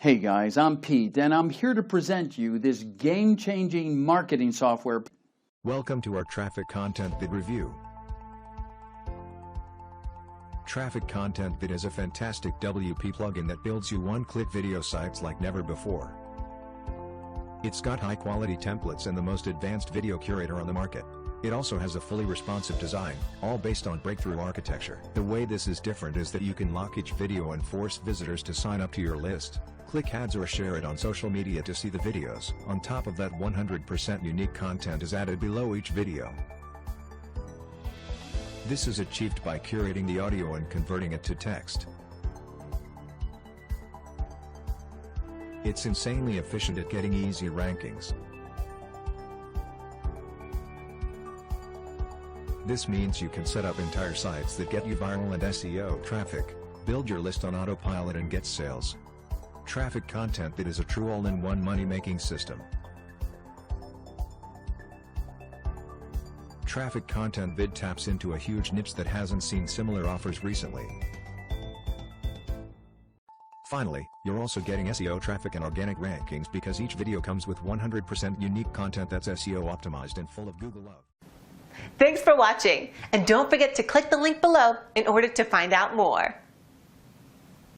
Hey guys, I'm Pete, and I'm here to present you this game-changing marketing software. Welcome to our Trafficcontentvid review. Trafficcontentvid is a fantastic WP plugin that builds you one-click video sites like never before. It's got high-quality templates and the most advanced video curator on the market. It also has a fully responsive design, all based on breakthrough architecture. The way this is different is that you can lock each video and force visitors to sign up to your list, click ads or share it on social media to see the videos. On top of that, 100% unique content is added below each video. This is achieved by curating the audio and converting it to text. It's insanely efficient at getting easy rankings. This means you can set up entire sites that get you viral and SEO traffic, build your list on autopilot and get sales. Trafficcontentvid is a true all-in-one money-making system. Trafficcontentvid taps into a huge niche that hasn't seen similar offers recently. Finally, you're also getting SEO traffic and organic rankings because each video comes with 100% unique content that's SEO optimized and full of Google love. Thanks for watching, and don't forget to click the link below in order to find out more.